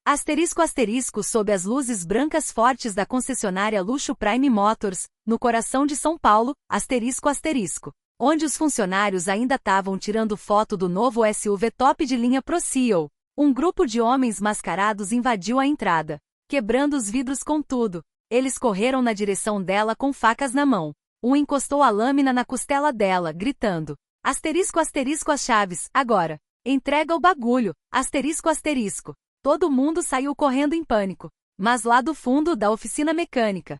Asterisco asterisco sob as luzes brancas fortes da concessionária Luxo Prime Motors, no coração de São Paulo, asterisco asterisco. Onde os funcionários ainda estavam tirando foto do novo SUV top de linha Pro CEO. Um grupo de homens mascarados invadiu a entrada, quebrando os vidros com tudo. Eles correram na direção dela com facas na mão. Um encostou a lâmina na costela dela, gritando: asterisco asterisco as chaves, agora. Entrega o bagulho, asterisco asterisco. Todo mundo saiu correndo em pânico. Mas lá do fundo da oficina mecânica,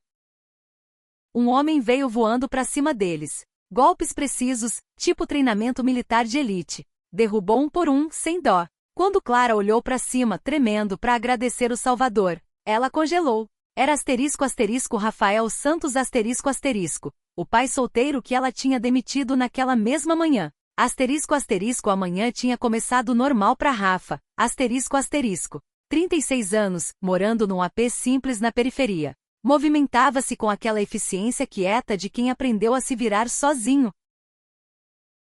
um homem veio voando para cima deles. Golpes precisos, tipo treinamento militar de elite. Derrubou um por um, sem dó. Quando Clara olhou para cima, tremendo para agradecer o Salvador, ela congelou. Era asterisco asterisco Rafael Santos asterisco asterisco, o pai solteiro que ela tinha demitido naquela mesma manhã. Asterisco asterisco amanhã tinha começado normal para Rafa, asterisco asterisco. 36 anos, morando num AP simples na periferia. Movimentava-se com aquela eficiência quieta de quem aprendeu a se virar sozinho.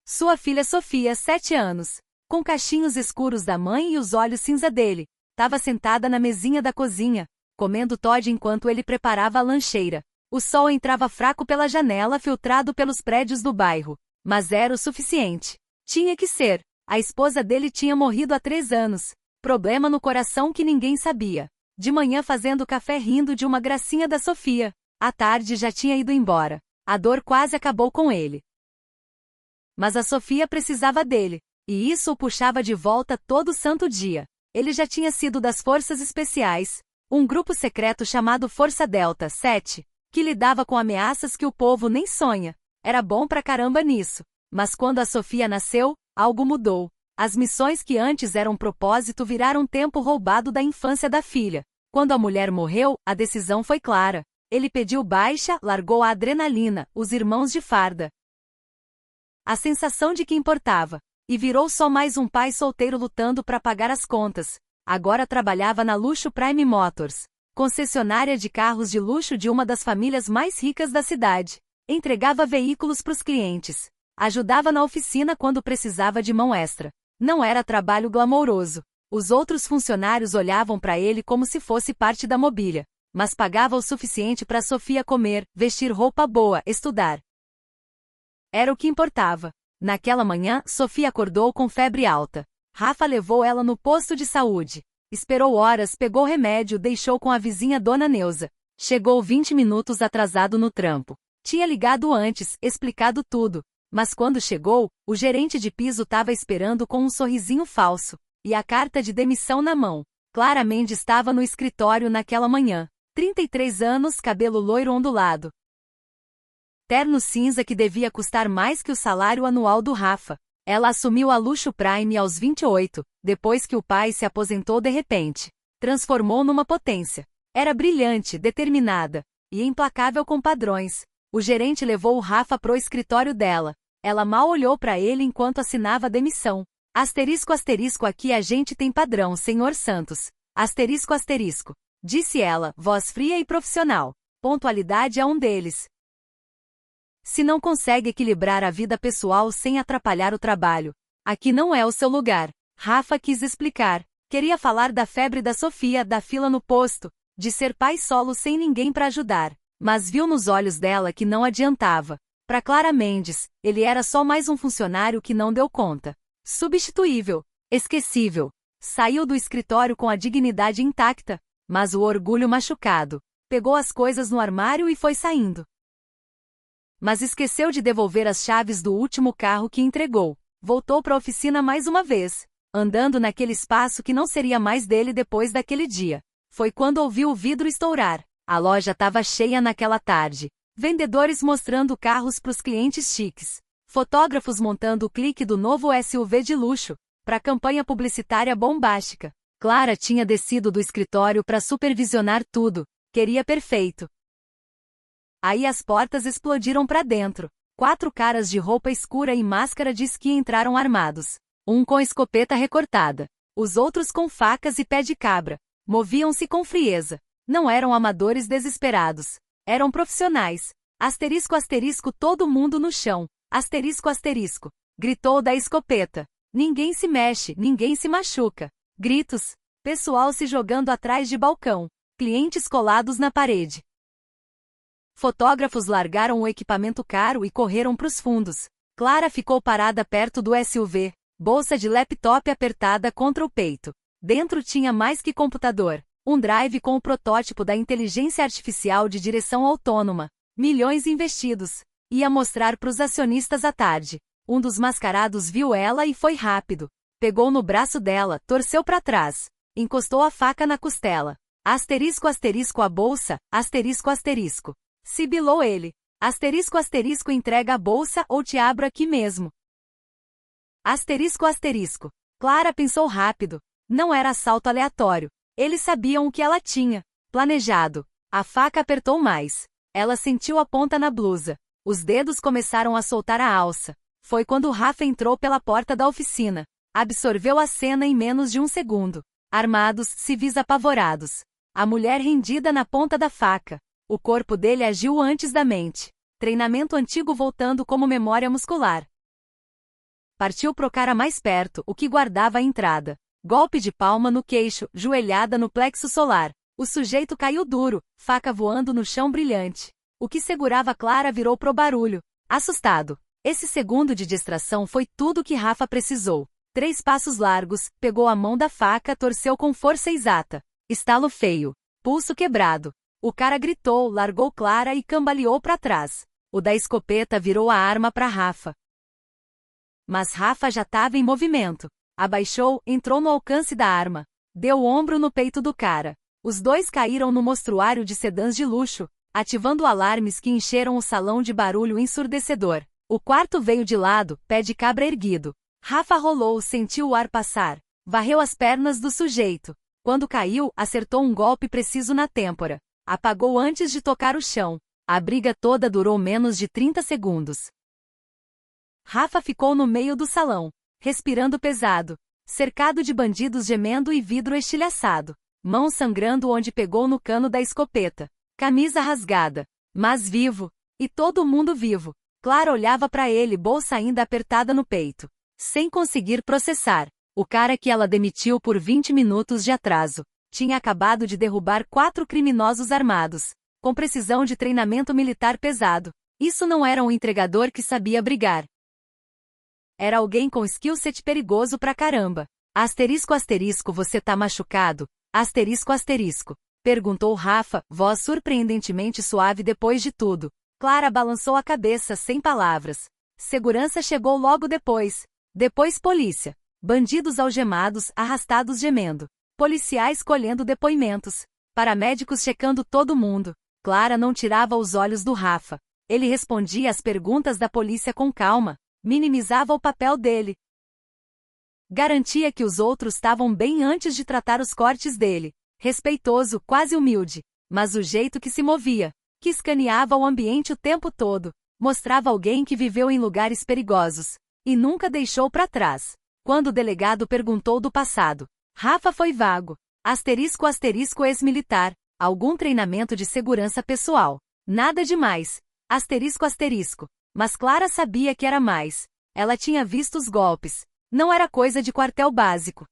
Sua filha Sofia, 7 anos, com cachinhos escuros da mãe e os olhos cinza dele, estava sentada na mesinha da cozinha, comendo Toddy enquanto ele preparava a lancheira. O sol entrava fraco pela janela filtrado pelos prédios do bairro. Mas era o suficiente. Tinha que ser. A esposa dele tinha morrido há 3 anos. Problema no coração que ninguém sabia. De manhã fazendo café rindo de uma gracinha da Sofia. À tarde já tinha ido embora. A dor quase acabou com ele. Mas a Sofia precisava dele. E isso o puxava de volta todo santo dia. Ele já tinha sido das Forças Especiais. Um grupo secreto chamado Força Delta 7. Que lidava com ameaças que o povo nem sonha. Era bom pra caramba nisso. Mas quando a Sofia nasceu, algo mudou. As missões que antes eram propósito viraram tempo roubado da infância da filha. Quando a mulher morreu, a decisão foi clara. Ele pediu baixa, largou a adrenalina, os irmãos de farda. A sensação de que importava. E virou só mais um pai solteiro lutando para pagar as contas. Agora trabalhava na Luxo Prime Motors, concessionária de carros de luxo de uma das famílias mais ricas da cidade. Entregava veículos para os clientes. Ajudava na oficina quando precisava de mão extra. Não era trabalho glamouroso. Os outros funcionários olhavam para ele como se fosse parte da mobília. Mas pagava o suficiente para Sofia comer, vestir roupa boa, estudar. Era o que importava. Naquela manhã, Sofia acordou com febre alta. Rafa levou ela no posto de saúde. Esperou horas, pegou remédio, deixou com a vizinha Dona Neuza. Chegou 20 minutos atrasado no trampo. Tinha ligado antes, explicado tudo. Mas quando chegou, o gerente de piso estava esperando com um sorrisinho falso. E a carta de demissão na mão. Claramente estava no escritório naquela manhã. 33 anos, cabelo loiro ondulado. Terno cinza que devia custar mais que o salário anual do Rafa. Ela assumiu a Luxo Prime aos 28, depois que o pai se aposentou de repente. Transformou numa potência. Era brilhante, determinada. E implacável com padrões. O gerente levou o Rafa pro escritório dela. Ela mal olhou para ele enquanto assinava a demissão. Asterisco asterisco aqui a gente tem padrão, senhor Santos. Asterisco asterisco. Disse ela, voz fria e profissional. Pontualidade é um deles. Se não consegue equilibrar a vida pessoal sem atrapalhar o trabalho, aqui não é o seu lugar. Rafa quis explicar. Queria falar da febre da Sofia, da fila no posto, de ser pai solo sem ninguém para ajudar. Mas viu nos olhos dela que não adiantava. Para Clara Mendes, ele era só mais um funcionário que não deu conta. Substituível. Esquecível. Saiu do escritório com a dignidade intacta, mas o orgulho machucado. Pegou as coisas no armário e foi saindo. Mas esqueceu de devolver as chaves do último carro que entregou. Voltou para a oficina mais uma vez, andando naquele espaço que não seria mais dele depois daquele dia. Foi quando ouviu o vidro estourar. A loja estava cheia naquela tarde. Vendedores mostrando carros para os clientes chiques. Fotógrafos montando o clique do novo SUV de luxo, para a campanha publicitária bombástica. Clara tinha descido do escritório para supervisionar tudo. Queria perfeito. Aí as portas explodiram para dentro. 4 caras de roupa escura e máscara de esqui entraram armados. Um com escopeta recortada. Os outros com facas e pé de cabra. Moviam-se com frieza. Não eram amadores desesperados. Eram profissionais. Asterisco asterisco todo mundo no chão. Asterisco asterisco. Gritou da escopeta. Ninguém se mexe, ninguém se machuca. Gritos. Pessoal se jogando atrás de balcão. Clientes colados na parede. Fotógrafos largaram o equipamento caro e correram para os fundos. Clara ficou parada perto do SUV, bolsa de laptop apertada contra o peito. Dentro tinha mais que computador, um drive com o protótipo da inteligência artificial de direção autônoma. Milhões investidos. Ia mostrar para os acionistas à tarde. Um dos mascarados viu ela e foi rápido. Pegou no braço dela, torceu para trás. Encostou a faca na costela. Asterisco asterisco a bolsa, asterisco asterisco. Sibilou ele. Asterisco asterisco entrega a bolsa ou te abro aqui mesmo. Asterisco asterisco. Clara pensou rápido. Não era assalto aleatório. Eles sabiam o que ela tinha planejado. A faca apertou mais. Ela sentiu a ponta na blusa. Os dedos começaram a soltar a alça. Foi quando Rafa entrou pela porta da oficina. Absorveu a cena em menos de um segundo. Armados, civis apavorados. A mulher rendida na ponta da faca. O corpo dele agiu antes da mente. Treinamento antigo voltando como memória muscular. Partiu pro cara mais perto, o que guardava a entrada. Golpe de palma no queixo, joelhada no plexo solar. O sujeito caiu duro, faca voando no chão brilhante. O que segurava Clara virou pro barulho. Assustado. Esse segundo de distração foi tudo que Rafa precisou. 3 passos largos, pegou a mão da faca, torceu com força exata. Estalo feio. Pulso quebrado. O cara gritou, largou Clara e cambaleou para trás. O da escopeta virou a arma para Rafa. Mas Rafa já estava em movimento. Abaixou, entrou no alcance da arma. Deu o ombro no peito do cara. Os dois caíram no mostruário de sedãs de luxo, ativando alarmes que encheram o salão de barulho ensurdecedor. O quarto veio de lado, pé de cabra erguido. Rafa rolou, sentiu o ar passar. Varreu as pernas do sujeito. Quando caiu, acertou um golpe preciso na têmpora. Apagou antes de tocar o chão. A briga toda durou menos de 30 segundos. Rafa ficou no meio do salão, respirando pesado, cercado de bandidos gemendo e vidro estilhaçado. Mão sangrando onde pegou no cano da escopeta. Camisa rasgada. Mas vivo. E todo mundo vivo. Clara olhava para ele, bolsa ainda apertada no peito. Sem conseguir processar. O cara que ela demitiu por 20 minutos de atraso. Tinha acabado de derrubar 4 criminosos armados. Com precisão de treinamento militar pesado. Isso não era um entregador que sabia brigar. Era alguém com skillset perigoso pra caramba. Asterisco asterisco você tá machucado? Asterisco asterisco. Perguntou Rafa, voz surpreendentemente suave depois de tudo. Clara balançou a cabeça sem palavras. Segurança chegou logo depois. Depois polícia. Bandidos algemados, arrastados gemendo. Policiais colhendo depoimentos. Paramédicos checando todo mundo. Clara não tirava os olhos do Rafa. Ele respondia às perguntas da polícia com calma. Minimizava o papel dele. Garantia que os outros estavam bem antes de tratar os cortes dele. Respeitoso, quase humilde. Mas o jeito que se movia. Que escaneava o ambiente o tempo todo. Mostrava alguém que viveu em lugares perigosos. E nunca deixou para trás. Quando o delegado perguntou do passado, Rafa foi vago. Asterisco asterisco ex-militar. Algum treinamento de segurança pessoal. Nada demais. Asterisco asterisco. Mas Clara sabia que era mais. Ela tinha visto os golpes. Não era coisa de quartel básico.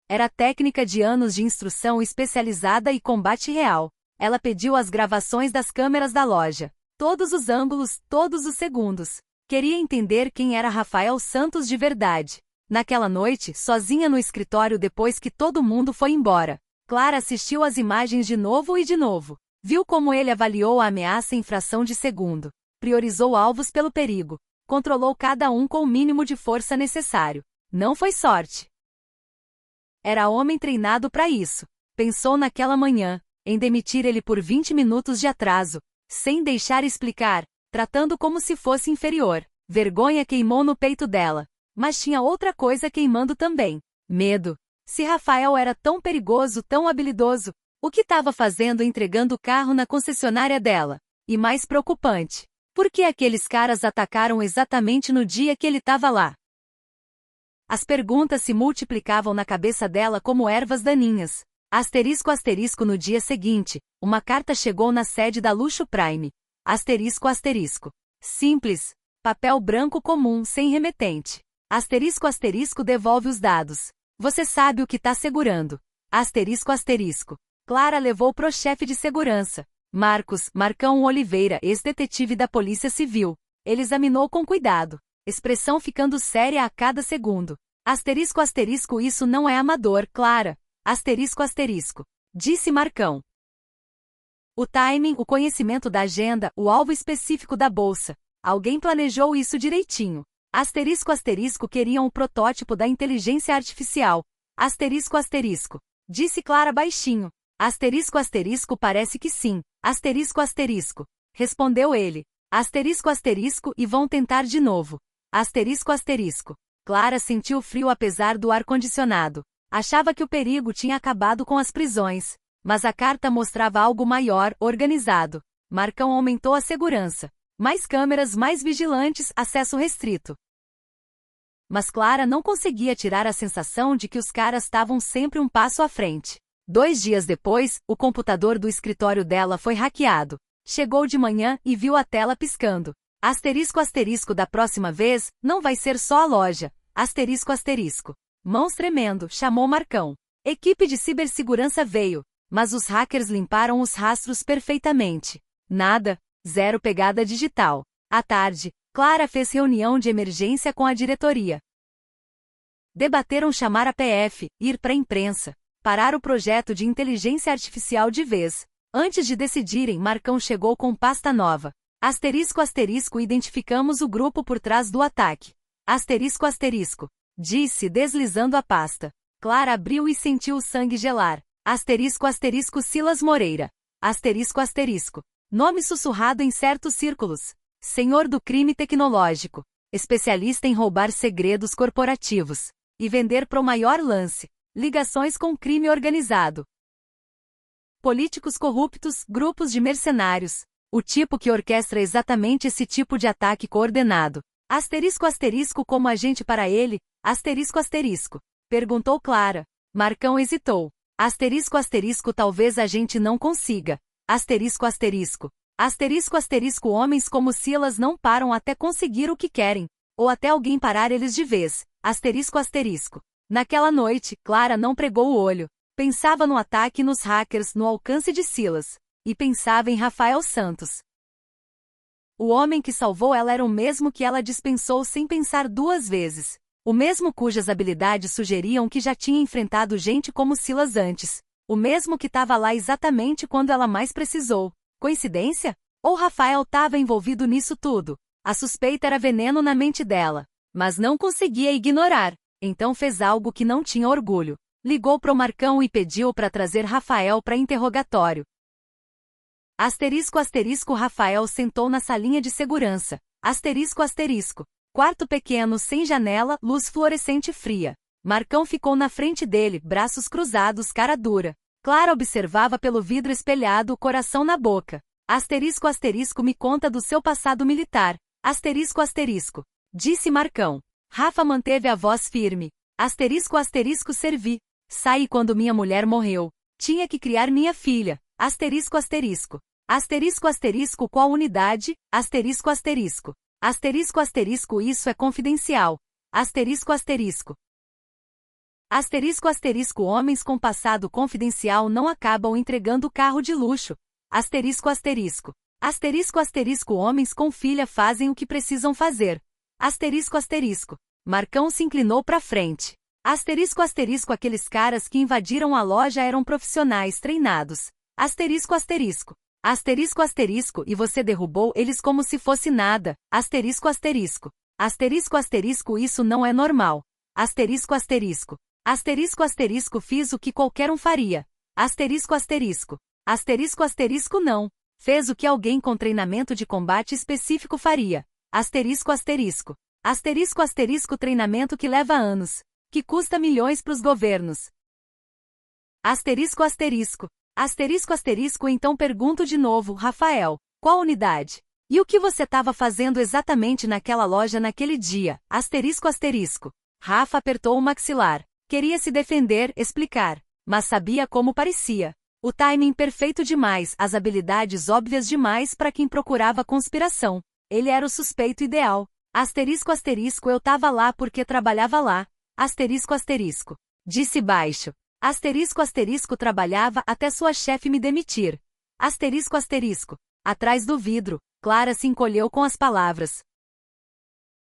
Era técnica de anos de instrução especializada e combate real. Ela pediu as gravações das câmeras da loja. Todos os ângulos, todos os segundos. Queria entender quem era Rafael Santos de verdade. Naquela noite, sozinha no escritório depois que todo mundo foi embora. Clara assistiu às imagens de novo e de novo. Viu como ele avaliou a ameaça em fração de segundo. Priorizou alvos pelo perigo. Controlou cada um com o mínimo de força necessário. Não foi sorte. Era homem treinado para isso. Pensou naquela manhã, em demitir ele por 20 minutos de atraso, sem deixar explicar, tratando como se fosse inferior. Vergonha queimou no peito dela. Mas tinha outra coisa queimando também. Medo. Se Rafael era tão perigoso, tão habilidoso, o que estava fazendo entregando o carro na concessionária dela? E mais preocupante, por que aqueles caras atacaram exatamente no dia que ele estava lá? As perguntas se multiplicavam na cabeça dela como ervas daninhas. Asterisco asterisco no dia seguinte, uma carta chegou na sede da Luxo Prime. Asterisco asterisco. Simples. Papel branco comum, sem remetente. Asterisco asterisco devolve os dados. Você sabe o que tá segurando. Asterisco asterisco. Clara levou pro chefe de segurança. Marcão Oliveira, ex-detetive da Polícia Civil. Ele examinou com cuidado. Expressão ficando séria a cada segundo. Asterisco asterisco, isso não é amador, Clara. Asterisco asterisco. Disse Marcão. O timing, o conhecimento da agenda, o alvo específico da bolsa. Alguém planejou isso direitinho. Asterisco asterisco, queriam o protótipo da inteligência artificial. Asterisco asterisco. Disse Clara baixinho. Asterisco asterisco, parece que sim. Asterisco asterisco. Respondeu ele. Asterisco asterisco, e vão tentar de novo. Asterisco asterisco. Clara sentiu frio apesar do ar-condicionado. Achava que o perigo tinha acabado com as prisões. Mas a carta mostrava algo maior, organizado. Marcão aumentou a segurança. Mais câmeras, mais vigilantes, acesso restrito. Mas Clara não conseguia tirar a sensação de que os caras estavam sempre um passo à frente. 2 dias depois, o computador do escritório dela foi hackeado. Chegou de manhã e viu a tela piscando. Asterisco asterisco, da próxima vez, não vai ser só a loja. Asterisco asterisco. Mãos tremendo, chamou Marcão. Equipe de cibersegurança veio, mas os hackers limparam os rastros perfeitamente. Nada, zero pegada digital. À tarde, Clara fez reunião de emergência com a diretoria. Debateram chamar a PF, ir para a imprensa, parar o projeto de inteligência artificial de vez. Antes de decidirem, Marcão chegou com pasta nova. Asterisco asterisco, identificamos o grupo por trás do ataque. Asterisco asterisco. Disse deslizando a pasta. Clara abriu e sentiu o sangue gelar. Asterisco asterisco, Silas Moreira. Asterisco asterisco. Nome sussurrado em certos círculos. Senhor do crime tecnológico. Especialista em roubar segredos corporativos. E vender pro maior lance. Ligações com crime organizado. Políticos corruptos, grupos de mercenários. O tipo que orquestra exatamente esse tipo de ataque coordenado. Asterisco asterisco, como agente para ele. Asterisco asterisco. Perguntou Clara. Marcão hesitou. Asterisco asterisco, talvez a gente não consiga. Asterisco asterisco. Asterisco asterisco, homens como Silas não param até conseguir o que querem. Ou até alguém parar eles de vez. Asterisco asterisco. Naquela noite, Clara não pregou o olho. Pensava no ataque nos hackers, no alcance de Silas. E pensava em Rafael Santos. O homem que salvou ela era o mesmo que ela dispensou sem pensar 2 vezes. O mesmo cujas habilidades sugeriam que já tinha enfrentado gente como Silas antes. O mesmo que estava lá exatamente quando ela mais precisou. Coincidência? Ou Rafael estava envolvido nisso tudo? A suspeita era veneno na mente dela. Mas não conseguia ignorar. Então fez algo que não tinha orgulho. Ligou pro Marcão e pediu para trazer Rafael para interrogatório. Asterisco asterisco, Rafael sentou na salinha de segurança. Asterisco asterisco. Quarto pequeno, sem janela, luz fluorescente fria. Marcão ficou na frente dele, braços cruzados, cara dura. Clara observava pelo vidro espelhado, o coração na boca. Asterisco asterisco, me conta do seu passado militar. Asterisco asterisco. Disse Marcão. Rafa manteve a voz firme. Asterisco asterisco, servi. Saí quando minha mulher morreu. Tinha que criar minha filha. Asterisco asterisco. Asterisco asterisco, qual unidade? Asterisco asterisco. Asterisco asterisco, isso é confidencial. Asterisco asterisco. Asterisco asterisco, homens com passado confidencial não acabam entregando carro de luxo. Asterisco asterisco. Asterisco asterisco, homens com filha fazem o que precisam fazer. Asterisco asterisco. Marcão se inclinou para frente. Asterisco asterisco, aqueles caras que invadiram a loja eram profissionais treinados. Asterisco asterisco. Asterisco asterisco, e você derrubou eles como se fosse nada. Asterisco asterisco. Asterisco asterisco, isso não é normal. Asterisco asterisco. Asterisco asterisco, fiz o que qualquer um faria. Asterisco asterisco. Asterisco asterisco, não. Fez o que alguém com treinamento de combate específico faria. Asterisco asterisco. Asterisco asterisco, treinamento que leva anos. Que custa milhões pros governos. Asterisco asterisco. Asterisco asterisco, então pergunto de novo, Rafael, qual unidade? E o que você estava fazendo exatamente naquela loja naquele dia? Asterisco asterisco. Rafa apertou o maxilar. Queria se defender, explicar. Mas sabia como parecia. O timing perfeito demais, as habilidades óbvias demais para quem procurava conspiração. Ele era o suspeito ideal. Asterisco asterisco, eu tava lá porque trabalhava lá. Asterisco asterisco. Disse baixo. Asterisco asterisco trabalhava até sua chefe me demitir. Asterisco asterisco. Atrás do vidro, Clara se encolheu com as palavras.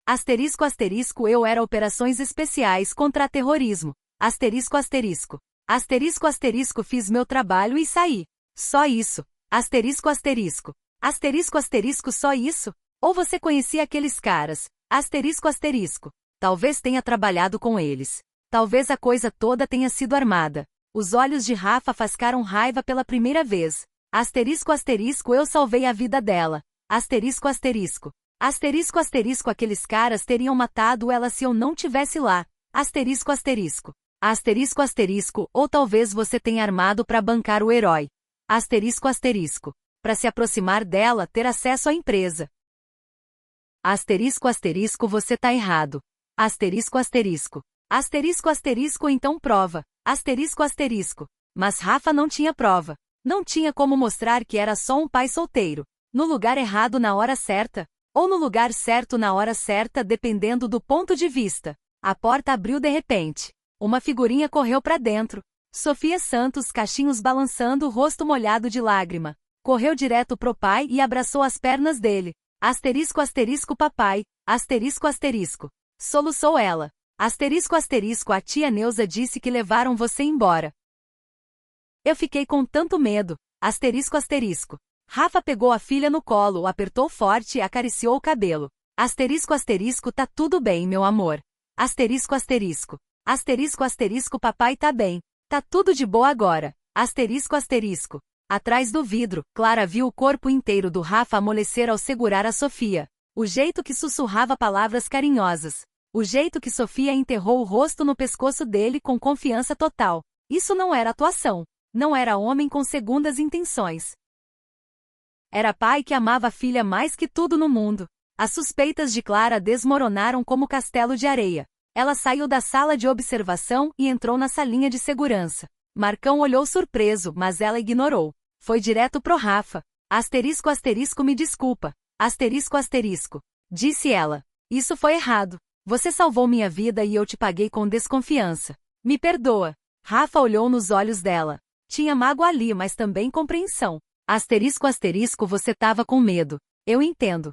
Asterisco asterisco eu era operações especiais contra terrorismo. Asterisco asterisco. Asterisco asterisco fiz meu trabalho e saí. Só isso. Asterisco asterisco. Asterisco asterisco só isso? Ou você conhecia aqueles caras? Asterisco asterisco. Talvez tenha trabalhado com eles. Talvez a coisa toda tenha sido armada. Os olhos de Rafa fascaram raiva pela primeira vez. Asterisco asterisco eu salvei a vida dela. Asterisco asterisco. Asterisco asterisco aqueles caras teriam matado ela se eu não tivesse lá. Asterisco asterisco. Asterisco asterisco ou talvez você tenha armado para bancar o herói. Asterisco asterisco. Para se aproximar dela ter acesso à empresa. Asterisco asterisco você tá errado. Asterisco asterisco. Asterisco asterisco então prova. Asterisco asterisco. Mas Rafa não tinha prova. Não tinha como mostrar que era só um pai solteiro. No lugar errado na hora certa. Ou no lugar certo na hora certa dependendo do ponto de vista. A porta abriu de repente. Uma figurinha correu para dentro. Sofia Santos, cachinhos balançando, rosto molhado de lágrima. Correu direto pro pai e abraçou as pernas dele. Asterisco asterisco papai. Asterisco asterisco. Soluçou ela. Asterisco asterisco a tia Neuza disse que levaram você embora. Eu fiquei com tanto medo. Asterisco asterisco. Rafa pegou a filha no colo, apertou forte e acariciou o cabelo. Asterisco asterisco tá tudo bem, meu amor. Asterisco asterisco. Asterisco asterisco papai tá bem. Tá tudo de boa agora. Asterisco asterisco. Atrás do vidro, Clara viu o corpo inteiro do Rafa amolecer ao segurar a Sofia. O jeito que sussurrava palavras carinhosas. O jeito que Sofia enterrou o rosto no pescoço dele com confiança total. Isso não era atuação. Não era homem com segundas intenções. Era pai que amava a filha mais que tudo no mundo. As suspeitas de Clara desmoronaram como castelo de areia. Ela saiu da sala de observação e entrou na salinha de segurança. Marcão olhou surpreso, mas ela ignorou. Foi direto pro Rafa. Asterisco asterisco me desculpa. Asterisco asterisco. Disse ela. Isso foi errado. Você salvou minha vida e eu te paguei com desconfiança. Me perdoa. Rafa olhou nos olhos dela. Tinha mágoa ali, mas também compreensão. Asterisco asterisco você tava com medo. Eu entendo.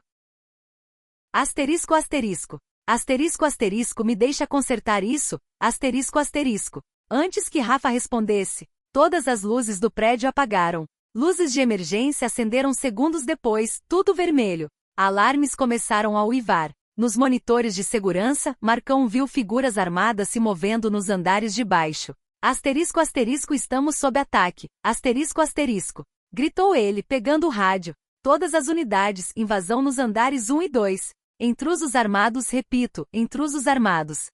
Asterisco asterisco. Asterisco asterisco me deixa consertar isso. Asterisco asterisco. Antes que Rafa respondesse, todas as luzes do prédio apagaram. Luzes de emergência acenderam segundos depois, tudo vermelho. Alarmes começaram a uivar. Nos monitores de segurança, Marcão viu figuras armadas se movendo nos andares de baixo. Asterisco asterisco estamos sob ataque. Asterisco asterisco. Gritou ele, pegando o rádio. Todas as unidades, invasão nos andares 1 e 2. Intrusos armados, repito, intrusos armados.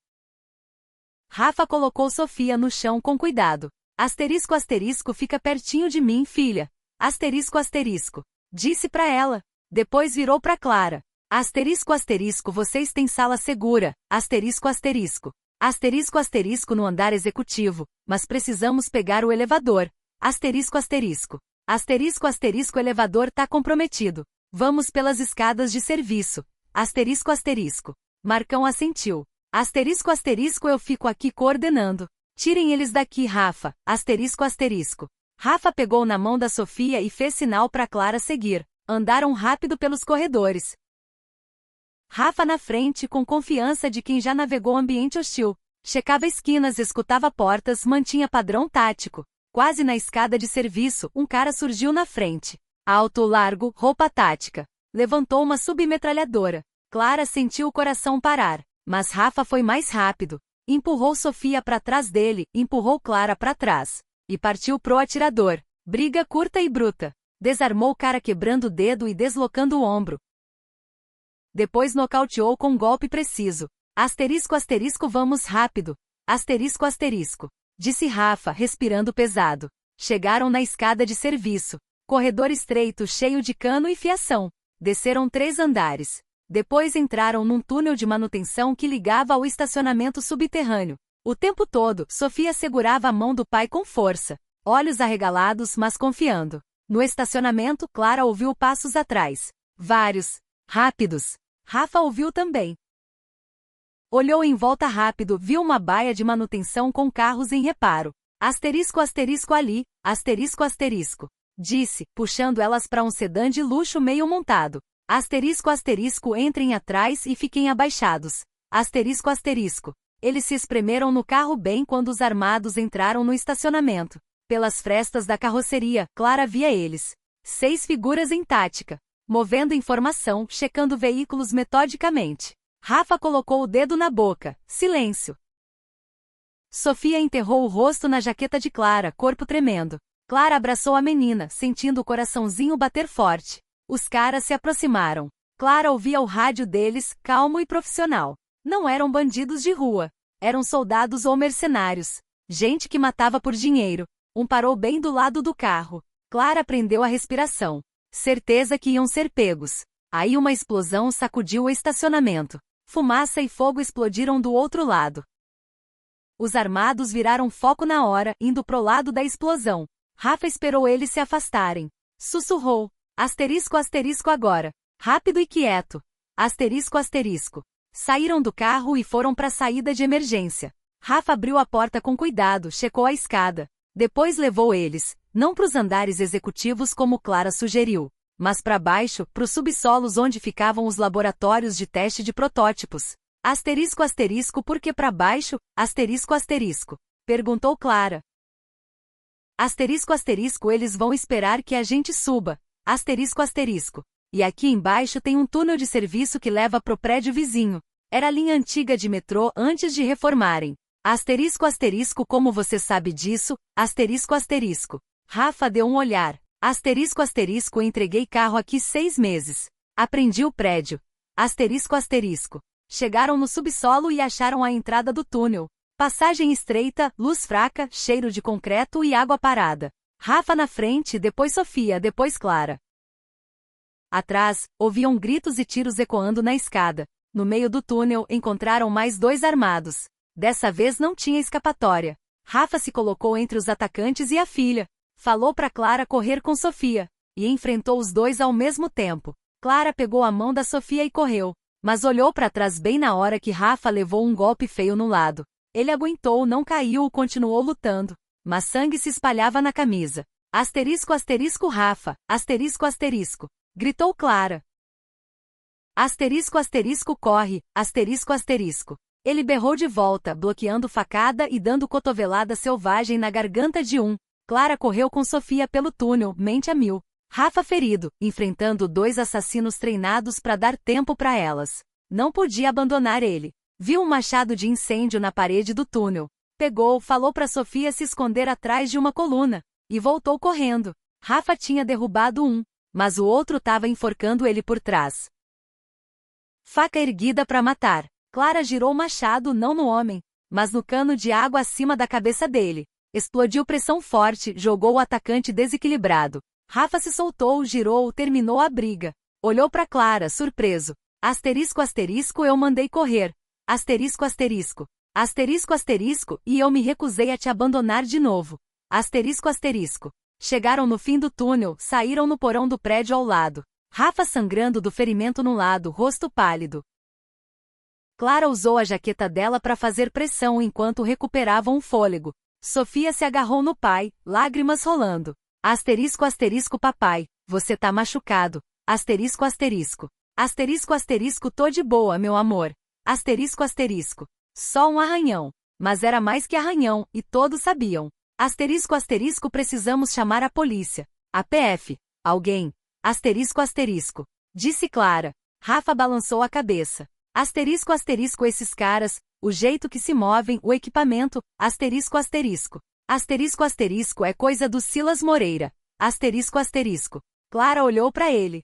Rafa colocou Sofia no chão com cuidado. Asterisco asterisco fica pertinho de mim, filha. Asterisco asterisco. Disse pra ela. Depois virou pra Clara. Asterisco asterisco vocês têm sala segura. Asterisco asterisco. Asterisco asterisco no andar executivo, mas precisamos pegar o elevador. Asterisco asterisco. Asterisco asterisco elevador tá comprometido. Vamos pelas escadas de serviço. Asterisco asterisco. Marcão assentiu. Asterisco asterisco eu fico aqui coordenando. Tirem eles daqui, Rafa. Asterisco asterisco. Rafa pegou na mão da Sofia e fez sinal pra Clara seguir. Andaram rápido pelos corredores. Rafa na frente com confiança de quem já navegou ambiente hostil. Checava esquinas, escutava portas, mantinha padrão tático. Quase na escada de serviço, um cara surgiu na frente. Alto, largo, roupa tática. Levantou uma submetralhadora. Clara sentiu o coração parar. Mas Rafa foi mais rápido. Empurrou Sofia para trás dele, empurrou Clara para trás. E partiu pro atirador. Briga curta e bruta. Desarmou o cara quebrando o dedo e deslocando o ombro. Depois nocauteou com um golpe preciso. Asterisco asterisco vamos rápido. Asterisco asterisco. Disse Rafa, respirando pesado. Chegaram na escada de serviço. Corredor estreito cheio de cano e fiação. Desceram 3 andares. Depois entraram num túnel de manutenção que ligava ao estacionamento subterrâneo. O tempo todo, Sofia segurava a mão do pai com força. Olhos arregalados, mas confiando. No estacionamento, Clara ouviu passos atrás. Vários. Rápidos. Rafa ouviu também. Olhou em volta rápido, viu uma baia de manutenção com carros em reparo. Asterisco asterisco ali, asterisco asterisco. Disse, puxando elas para um sedã de luxo meio montado. Asterisco asterisco, entrem atrás e fiquem abaixados. Asterisco asterisco. Eles se espremeram no carro bem quando os armados entraram no estacionamento. Pelas frestas da carroceria, Clara via eles. 6 figuras em tática. Movendo informação, checando veículos metodicamente. Rafa colocou o dedo na boca. Silêncio. Sofia enterrou o rosto na jaqueta de Clara, corpo tremendo. Clara abraçou a menina, sentindo o coraçãozinho bater forte. Os caras se aproximaram. Clara ouvia o rádio deles, calmo e profissional. Não eram bandidos de rua. Eram soldados ou mercenários. Gente que matava por dinheiro. Um parou bem do lado do carro. Clara prendeu a respiração. Certeza que iam ser pegos. Aí uma explosão sacudiu o estacionamento. Fumaça e fogo explodiram do outro lado. Os armados viraram foco na hora, indo pro lado da explosão. Rafa esperou eles se afastarem. Sussurrou. Asterisco asterisco agora. Rápido e quieto. Asterisco asterisco. Saíram do carro e foram para a saída de emergência. Rafa abriu a porta com cuidado, checou a escada. Depois levou eles, não para os andares executivos como Clara sugeriu, mas para baixo, para os subsolos onde ficavam os laboratórios de teste de protótipos. Asterisco asterisco, por que para baixo? Asterisco asterisco. Perguntou Clara. Asterisco asterisco, eles vão esperar que a gente suba. Asterisco asterisco. E aqui embaixo tem um túnel de serviço que leva pro prédio vizinho. Era a linha antiga de metrô antes de reformarem. Asterisco asterisco, como você sabe disso? Asterisco asterisco. Rafa deu um olhar. Asterisco asterisco, entreguei carro aqui 6 meses. Aprendi o prédio. Asterisco asterisco. Chegaram no subsolo e acharam a entrada do túnel. Passagem estreita, luz fraca, cheiro de concreto e água parada. Rafa na frente, depois Sofia, depois Clara. Atrás, ouviam gritos e tiros ecoando na escada. No meio do túnel, encontraram mais 2 armados. Dessa vez não tinha escapatória. Rafa se colocou entre os atacantes e a filha. Falou para Clara correr com Sofia. E enfrentou os 2 ao mesmo tempo. Clara pegou a mão da Sofia e correu. Mas olhou para trás bem na hora que Rafa levou um golpe feio no lado. Ele aguentou, não caiu, continuou lutando. Mas sangue se espalhava na camisa. Asterisco asterisco Rafa, asterisco asterisco. Gritou Clara. Asterisco asterisco corre, asterisco asterisco. Ele berrou de volta, bloqueando facada e dando cotovelada selvagem na garganta de um. Clara correu com Sofia pelo túnel, mente a mil. Rafa ferido, enfrentando 2 assassinos treinados para dar tempo para elas. Não podia abandonar ele. Viu um machado de incêndio na parede do túnel. Pegou, falou para Sofia se esconder atrás de uma coluna. E voltou correndo. Rafa tinha derrubado um. Mas o outro estava enforcando ele por trás. Faca erguida para matar. Clara girou o machado não no homem, mas no cano de água acima da cabeça dele. Explodiu pressão forte, jogou o atacante desequilibrado. Rafa se soltou, girou, terminou a briga. Olhou para Clara, surpreso. Asterisco asterisco, eu mandei correr. Asterisco asterisco. Asterisco asterisco, e eu me recusei a te abandonar de novo. Asterisco asterisco. Chegaram no fim do túnel, saíram no porão do prédio ao lado. Rafa sangrando do ferimento no lado, rosto pálido. Clara usou a jaqueta dela para fazer pressão enquanto recuperavam o fôlego. Sofia se agarrou no pai, lágrimas rolando. Asterisco asterisco papai, você tá machucado. Asterisco asterisco. Asterisco asterisco, tô de boa, meu amor. Asterisco asterisco. Só um arranhão. Mas era mais que arranhão, e todos sabiam. Asterisco asterisco, precisamos chamar a polícia. A PF. Alguém. Asterisco asterisco. Disse Clara. Rafa balançou a cabeça. Asterisco asterisco, esses caras, o jeito que se movem, o equipamento, asterisco asterisco. Asterisco asterisco é coisa do Silas Moreira. Asterisco asterisco. Clara olhou para ele.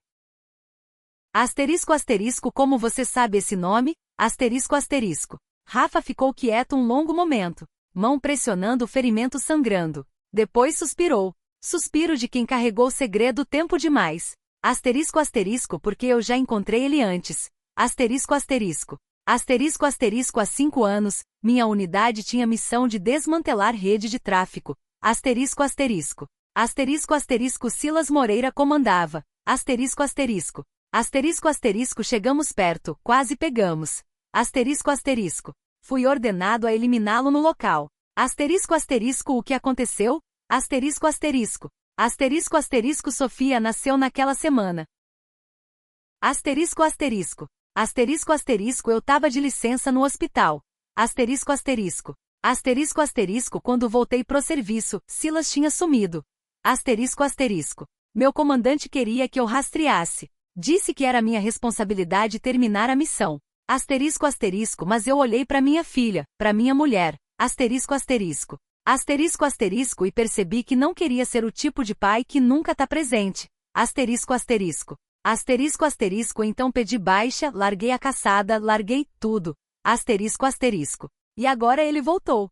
Asterisco asterisco, como você sabe esse nome? Asterisco asterisco. Rafa ficou quieto um longo momento. Mão pressionando o ferimento sangrando. Depois suspirou. Suspiro de quem carregou o segredo tempo demais. Asterisco asterisco, porque eu já encontrei ele antes. Asterisco asterisco. Asterisco asterisco, há 5 anos, minha unidade tinha missão de desmantelar rede de tráfico. Asterisco asterisco. Asterisco asterisco, Silas Moreira comandava. Asterisco asterisco. Asterisco asterisco, chegamos perto, quase pegamos. Asterisco asterisco. Fui ordenado a eliminá-lo no local. Asterisco asterisco. O que aconteceu? Asterisco asterisco. Asterisco asterisco. Sofia nasceu naquela semana. Asterisco asterisco. Asterisco asterisco. Eu tava de licença no hospital. Asterisco asterisco. Asterisco asterisco. Quando voltei pro serviço, Silas tinha sumido. Asterisco asterisco. Meu comandante queria que eu rastreasse. Disse que era minha responsabilidade terminar a missão. Asterisco asterisco. Mas eu olhei para minha filha, para minha mulher. Asterisco asterisco. Asterisco asterisco. E percebi que não queria ser o tipo de pai que nunca tá presente. Asterisco asterisco. Asterisco asterisco. Então pedi baixa, larguei a caçada, larguei tudo. Asterisco asterisco. E agora ele voltou.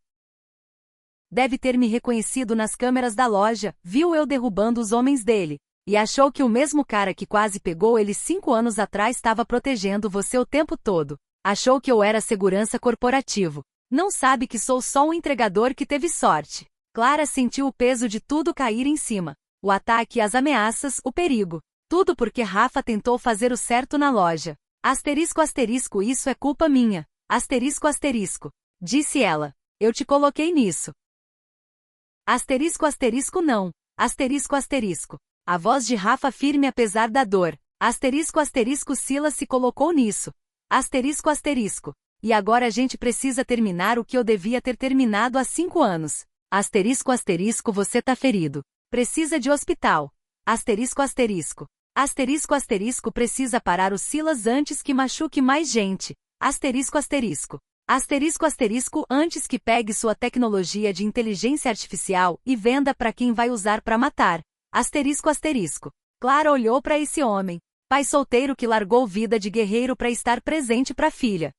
Deve ter me reconhecido nas câmeras da loja, viu eu derrubando os homens dele. E achou que o mesmo cara que quase pegou ele 5 anos atrás estava protegendo você o tempo todo. Achou que eu era segurança corporativo. Não sabe que sou só um entregador que teve sorte. Clara sentiu o peso de tudo cair em cima. O ataque, as ameaças, o perigo. Tudo porque Rafa tentou fazer o certo na loja. Asterisco asterisco. Isso é culpa minha. Asterisco asterisco. Disse ela. Eu te coloquei nisso. Asterisco asterisco não. Asterisco asterisco. A voz de Rafa firme apesar da dor. Asterisco asterisco. Silas se colocou nisso. Asterisco asterisco. E agora a gente precisa terminar o que eu devia ter terminado há 5 anos. Asterisco asterisco. Você tá ferido. Precisa de hospital. Asterisco asterisco. Asterisco asterisco. Precisa parar o Silas antes que machuque mais gente. Asterisco asterisco. Asterisco asterisco. Antes que pegue sua tecnologia de inteligência artificial e venda para quem vai usar para matar. Asterisco asterisco. Clara olhou para esse homem. Pai solteiro que largou vida de guerreiro para estar presente para a filha.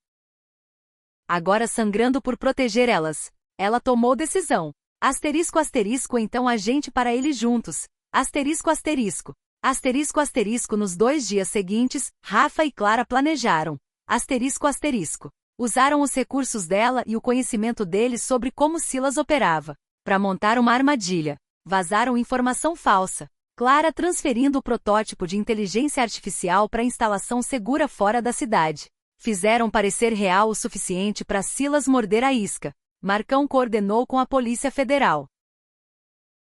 Agora sangrando por proteger elas. Ela tomou decisão. Asterisco asterisco. Então a gente para ele juntos. Asterisco asterisco. Asterisco asterisco. Nos 2 dias seguintes, Rafa e Clara planejaram. Asterisco asterisco. Usaram os recursos dela e o conhecimento deles sobre como Silas operava. Para montar uma armadilha. Vazaram informação falsa. Clara transferindo o protótipo de inteligência artificial para instalação segura fora da cidade. Fizeram parecer real o suficiente para Silas morder a isca. Marcão coordenou com a Polícia Federal.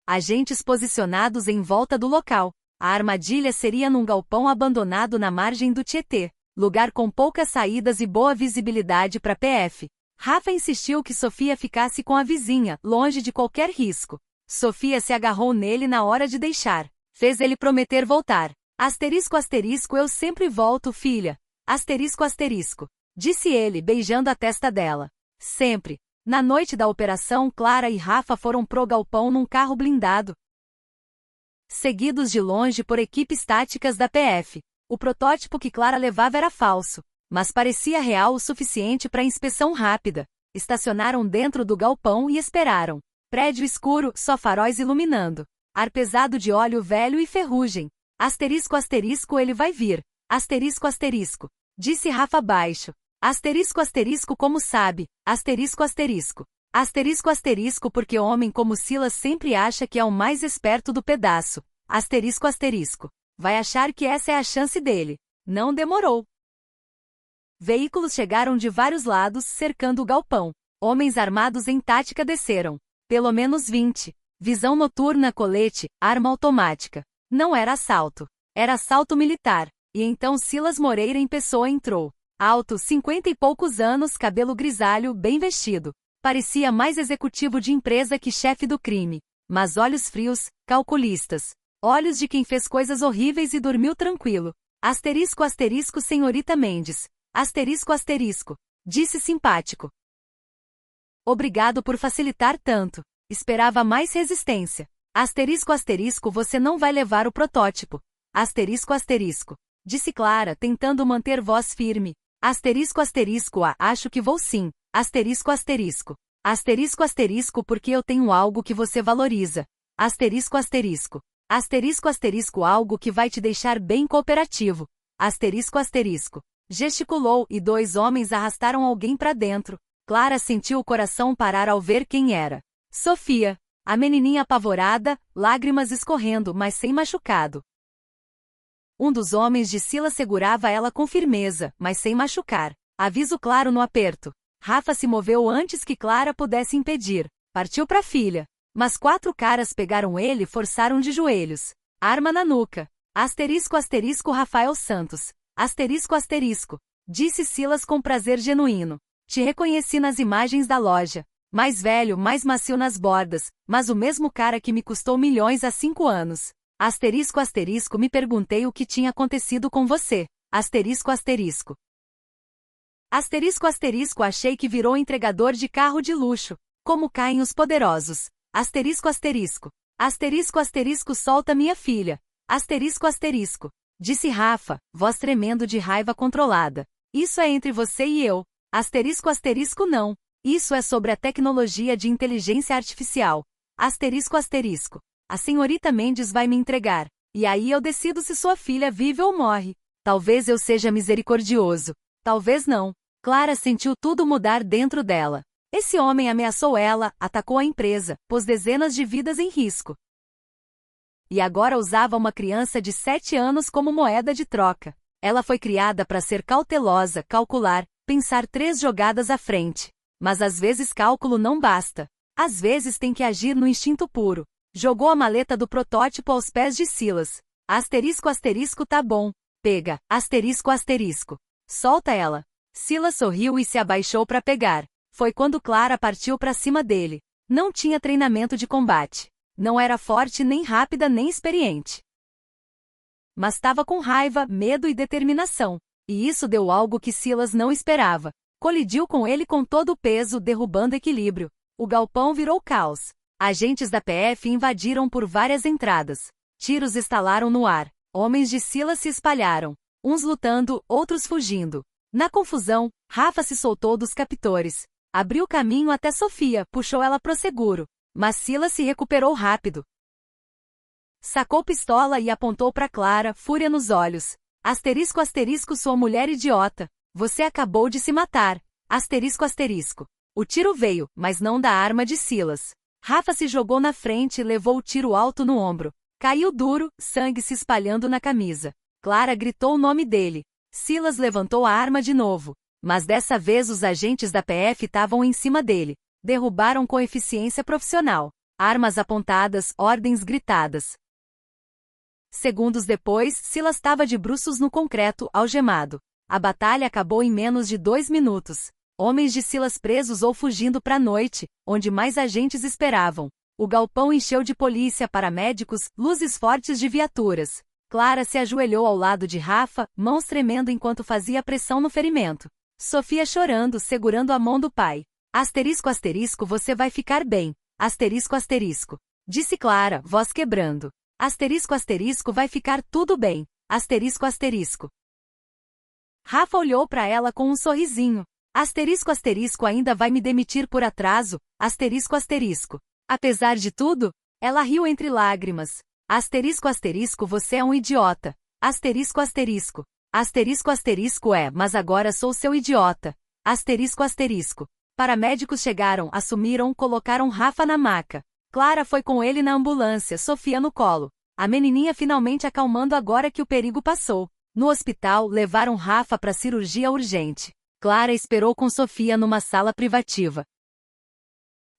Agentes posicionados em volta do local. A armadilha seria num galpão abandonado na margem do Tietê, lugar com poucas saídas e boa visibilidade para PF. Rafa insistiu que Sofia ficasse com a vizinha, longe de qualquer risco. Sofia se agarrou nele na hora de deixar. Fez ele prometer voltar. Asterisco asterisco. Eu sempre volto, filha. Asterisco asterisco. Disse ele, beijando a testa dela. Sempre. Na noite da operação, Clara e Rafa foram pro galpão num carro blindado. Seguidos de longe por equipes táticas da PF. O protótipo que Clara levava era falso, mas parecia real o suficiente para inspeção rápida. Estacionaram dentro do galpão e esperaram. Prédio escuro, só faróis iluminando. Ar pesado de óleo velho e ferrugem. Asterisco asterisco. Ele vai vir. Asterisco asterisco. Disse Rafa baixo. Asterisco asterisco. Como sabe? Asterisco asterisco. Asterisco asterisco. Porque homem como Silas sempre acha que é o mais esperto do pedaço. Asterisco asterisco. Vai achar que essa é a chance dele. Não demorou. Veículos chegaram de vários lados, cercando o galpão. Homens armados em tática desceram. Pelo menos 20. Visão noturna, colete, arma automática. Não era assalto. Era assalto militar. E então Silas Moreira em pessoa entrou. Alto, 50 e poucos anos, cabelo grisalho, bem vestido. Parecia mais executivo de empresa que chefe do crime. Mas olhos frios, calculistas. Olhos de quem fez coisas horríveis e dormiu tranquilo. Asterisco asterisco. Senhorita Mendes. Asterisco asterisco. Disse simpático. Obrigado por facilitar tanto. Esperava mais resistência. Asterisco asterisco. Você não vai levar o protótipo. Asterisco asterisco. Disse Clara, tentando manter voz firme. Asterisco asterisco. Acho que vou sim. Asterisco asterisco. Asterisco asterisco. Porque eu tenho algo que você valoriza. Asterisco asterisco. Asterisco asterisco. Algo que vai te deixar bem cooperativo. Asterisco asterisco. Gesticulou e 2 homens arrastaram alguém para dentro. Clara sentiu o coração parar ao ver quem era. Sofia. A menininha apavorada, lágrimas escorrendo, mas sem machucado. Um dos homens de Silas segurava ela com firmeza, mas sem machucar. Aviso claro no aperto. Rafa se moveu antes que Clara pudesse impedir. Partiu pra filha. Mas 4 caras pegaram ele e forçaram de joelhos. Arma na nuca. Asterisco asterisco Rafael Santos. Asterisco asterisco. Disse Silas com prazer genuíno. Te reconheci nas imagens da loja. Mais velho, mais macio nas bordas, mas o mesmo cara que me custou milhões há 5 anos. Asterisco asterisco me perguntei o que tinha acontecido com você. Asterisco asterisco. Asterisco asterisco achei que virou entregador de carro de luxo. Como caem os poderosos. Asterisco asterisco. Asterisco asterisco solta minha filha. Asterisco asterisco. Disse Rafa, voz tremendo de raiva controlada. Isso é entre você e eu. Asterisco asterisco não. Isso é sobre a tecnologia de inteligência artificial. Asterisco asterisco. A senhorita Mendes vai me entregar. E aí eu decido se sua filha vive ou morre. Talvez eu seja misericordioso. Talvez não. Clara sentiu tudo mudar dentro dela. Esse homem ameaçou ela, atacou a empresa, pôs dezenas de vidas em risco. E agora usava uma criança de 7 anos como moeda de troca. Ela foi criada para ser cautelosa, calcular, pensar 3 jogadas à frente. Mas às vezes cálculo não basta. Às vezes tem que agir no instinto puro. Jogou a maleta do protótipo aos pés de Silas. Asterisco asterisco tá bom. Pega. Asterisco asterisco. Solta ela. Silas sorriu e se abaixou para pegar. Foi quando Clara partiu para cima dele. Não tinha treinamento de combate. Não era forte nem rápida nem experiente. Mas estava com raiva, medo e determinação. E isso deu algo que Silas não esperava. Colidiu com ele com todo o peso, derrubando equilíbrio. O galpão virou caos. Agentes da PF invadiram por várias entradas. Tiros estalaram no ar. Homens de Silas se espalharam. Uns lutando, outros fugindo. Na confusão, Rafa se soltou dos captores. Abriu caminho até Sofia, puxou ela pro seguro. Mas Silas se recuperou rápido. Sacou pistola e apontou para Clara, fúria nos olhos. Asterisco asterisco sua mulher idiota. Você acabou de se matar. Asterisco asterisco. O tiro veio, mas não da arma de Silas. Rafa se jogou na frente e levou o tiro alto no ombro. Caiu duro, sangue se espalhando na camisa. Clara gritou o nome dele. Silas levantou a arma de novo. Mas dessa vez os agentes da PF estavam em cima dele. Derrubaram com eficiência profissional. Armas apontadas, ordens gritadas. Segundos depois, Silas estava de bruços no concreto, algemado. A batalha acabou em menos de 2 minutos. Homens de Silas presos ou fugindo para a noite, onde mais agentes esperavam. O galpão encheu de polícia, paramédicos, luzes fortes de viaturas. Clara se ajoelhou ao lado de Rafa, mãos tremendo enquanto fazia pressão no ferimento. Sofia chorando, segurando a mão do pai. Asterisco asterisco você vai ficar bem. Asterisco asterisco. Disse Clara, voz quebrando. Asterisco asterisco vai ficar tudo bem. Asterisco asterisco. Rafa olhou para ela com um sorrisinho. Asterisco asterisco ainda vai me demitir por atraso. Asterisco asterisco. Apesar de tudo, ela riu entre lágrimas. Asterisco asterisco você é um idiota. Asterisco asterisco. Asterisco asterisco mas agora sou seu idiota. Asterisco asterisco. Paramédicos chegaram, assumiram, colocaram Rafa na maca. Clara foi com ele na ambulância, Sofia no colo. A menininha finalmente acalmando agora que o perigo passou. No hospital, levaram Rafa para cirurgia urgente. Clara esperou com Sofia numa sala privativa.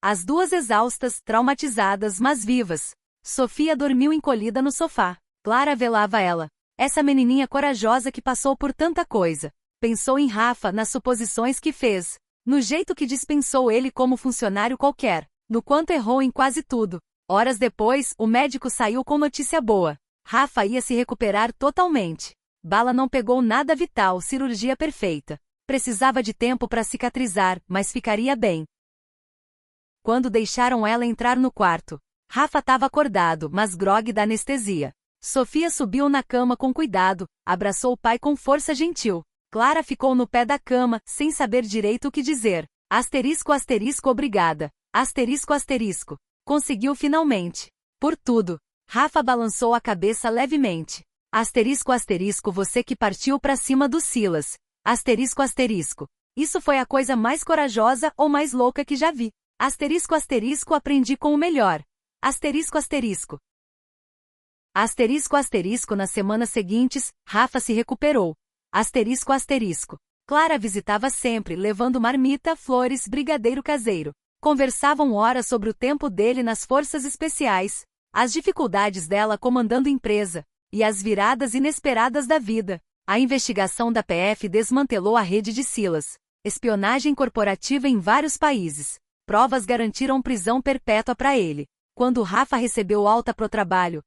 As duas exaustas, traumatizadas, mas vivas. Sofia dormiu encolhida no sofá. Clara velava ela. Essa menininha corajosa que passou por tanta coisa. Pensou em Rafa, nas suposições que fez. No jeito que dispensou ele como funcionário qualquer. No quanto errou em quase tudo. Horas depois, o médico saiu com notícia boa. Rafa ia se recuperar totalmente. Bala não pegou nada vital, cirurgia perfeita. Precisava de tempo para cicatrizar, mas ficaria bem. Quando deixaram ela entrar no quarto, Rafa estava acordado, mas grogue da anestesia. Sofia subiu na cama com cuidado, abraçou o pai com força gentil. Clara ficou no pé da cama, sem saber direito o que dizer. Asterisco asterisco obrigada. Asterisco asterisco. Conseguiu finalmente. Por tudo. Rafa balançou a cabeça levemente. Asterisco asterisco você que partiu pra cima do Silas. Asterisco asterisco. Isso foi a coisa mais corajosa ou mais louca que já vi. Asterisco asterisco aprendi com o melhor. Asterisco asterisco. Asterisco asterisco nas semanas seguintes, Rafa se recuperou. Asterisco asterisco. Clara visitava sempre, levando marmita, flores, brigadeiro caseiro. Conversavam horas sobre o tempo dele nas forças especiais, as dificuldades dela comandando empresa, e as viradas inesperadas da vida. A investigação da PF desmantelou a rede de Silas. Espionagem corporativa em vários países. Provas garantiram prisão perpétua para ele. Quando Rafa recebeu alta pro trabalho,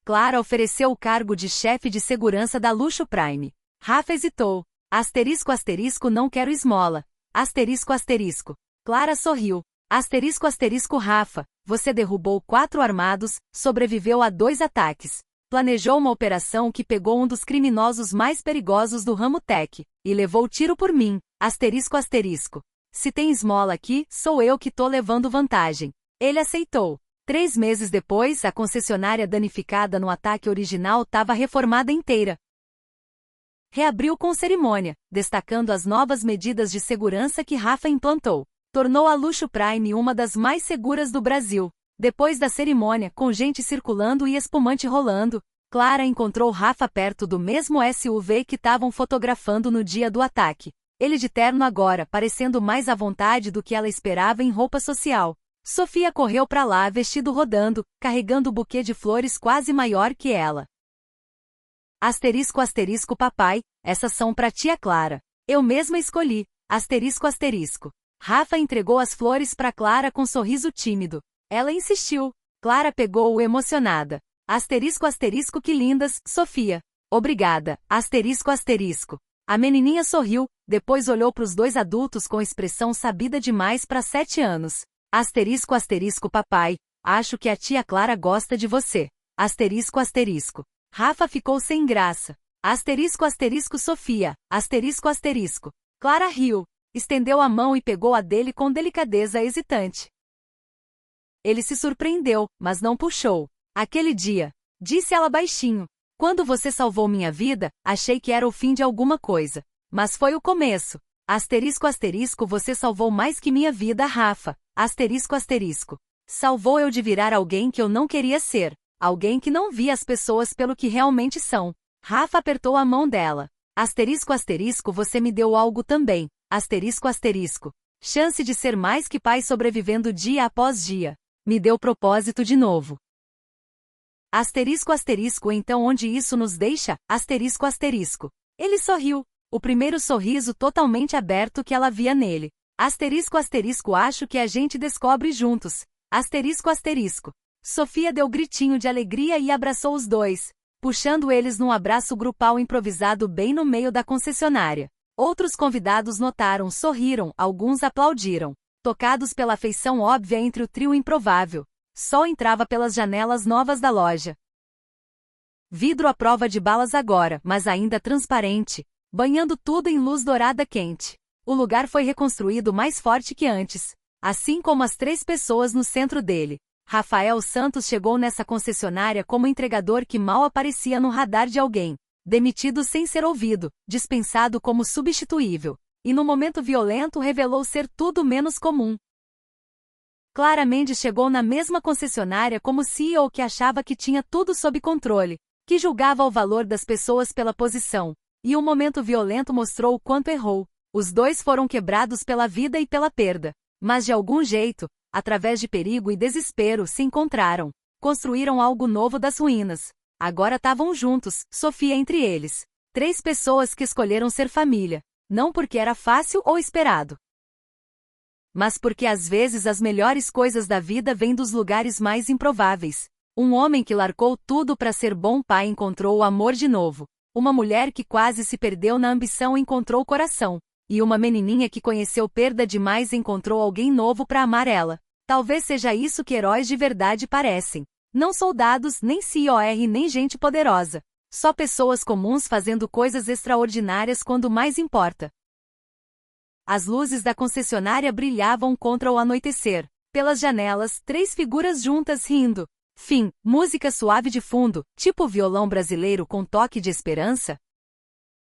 Clara ofereceu o cargo de chefe de segurança da Luxo Prime. Rafa hesitou. Asterisco asterisco não quero esmola. Asterisco asterisco. Clara sorriu. Asterisco asterisco Rafa, você derrubou 4 armados, sobreviveu a 2 ataques. Planejou uma operação que pegou um dos criminosos mais perigosos do ramo tech, e levou tiro por mim. Asterisco asterisco. Se tem esmola aqui, sou eu que tô levando vantagem. Ele aceitou. 3 meses depois, a concessionária danificada no ataque original estava reformada inteira. Reabriu com cerimônia, destacando as novas medidas de segurança que Rafa implantou. Tornou a Luxo Prime uma das mais seguras do Brasil. Depois da cerimônia, com gente circulando e espumante rolando, Clara encontrou Rafa perto do mesmo SUV que estavam fotografando no dia do ataque. Ele de terno agora, parecendo mais à vontade do que ela esperava em roupa social. Sofia correu para lá vestido rodando, carregando o buquê de flores quase maior que ela. Asterisco asterisco papai, essas são pra tia Clara. Eu mesma escolhi. Asterisco asterisco. Rafa entregou as flores para Clara com sorriso tímido. Ela insistiu. Clara pegou-o emocionada. Asterisco asterisco que lindas, Sofia. Obrigada. Asterisco asterisco. A menininha sorriu, depois olhou para os 2 adultos com expressão sabida demais para 7 anos. Asterisco asterisco papai, acho que a tia Clara gosta de você. Asterisco asterisco. Rafa ficou sem graça. Asterisco asterisco Sofia. Asterisco asterisco. Clara riu. Estendeu a mão e pegou a dele com delicadeza hesitante. Ele se surpreendeu, mas não puxou. Aquele dia, disse ela baixinho, quando você salvou minha vida, achei que era o fim de alguma coisa. Mas foi o começo. Asterisco asterisco você salvou mais que minha vida, Rafa. Asterisco asterisco. Salvou eu de virar alguém que eu não queria ser. Alguém que não via as pessoas pelo que realmente são. Rafa apertou a mão dela. Asterisco asterisco você me deu algo também. Asterisco asterisco. Chance de ser mais que pai sobrevivendo dia após dia. Me deu propósito de novo. Asterisco asterisco então onde isso nos deixa? Asterisco asterisco. Ele sorriu. O primeiro sorriso totalmente aberto que ela via nele. Asterisco asterisco acho que a gente descobre juntos. Asterisco asterisco. Sofia deu gritinho de alegria e abraçou os 2, puxando eles num abraço grupal improvisado bem no meio da concessionária. Outros convidados notaram, sorriram, alguns aplaudiram. Tocados pela afeição óbvia entre o trio improvável. Sol entrava pelas janelas novas da loja. Vidro à prova de balas agora, mas ainda transparente, banhando tudo em luz dourada quente. O lugar foi reconstruído mais forte que antes, assim como as 3 pessoas no centro dele. Rafael Santos chegou nessa concessionária como entregador que mal aparecia no radar de alguém. Demitido sem ser ouvido, dispensado como substituível, e no momento violento revelou ser tudo menos comum. Clara Mendes chegou na mesma concessionária como CEO que achava que tinha tudo sob controle, que julgava o valor das pessoas pela posição, e um momento violento mostrou o quanto errou. Os 2 foram quebrados pela vida e pela perda, mas de algum jeito, através de perigo e desespero, se encontraram, construíram algo novo das ruínas. Agora estavam juntos, Sofia entre eles. 3 pessoas que escolheram ser família. Não porque era fácil ou esperado, mas porque às vezes as melhores coisas da vida vêm dos lugares mais improváveis. Um homem que largou tudo para ser bom pai encontrou o amor de novo. Uma mulher que quase se perdeu na ambição encontrou o coração. E uma menininha que conheceu perda demais encontrou alguém novo para amar ela. Talvez seja isso que heróis de verdade parecem. Não soldados, nem COR, nem gente poderosa. Só pessoas comuns fazendo coisas extraordinárias quando mais importa. As luzes da concessionária brilhavam contra o anoitecer. Pelas janelas, 3 figuras juntas rindo. Fim, música suave de fundo, tipo violão brasileiro com toque de esperança.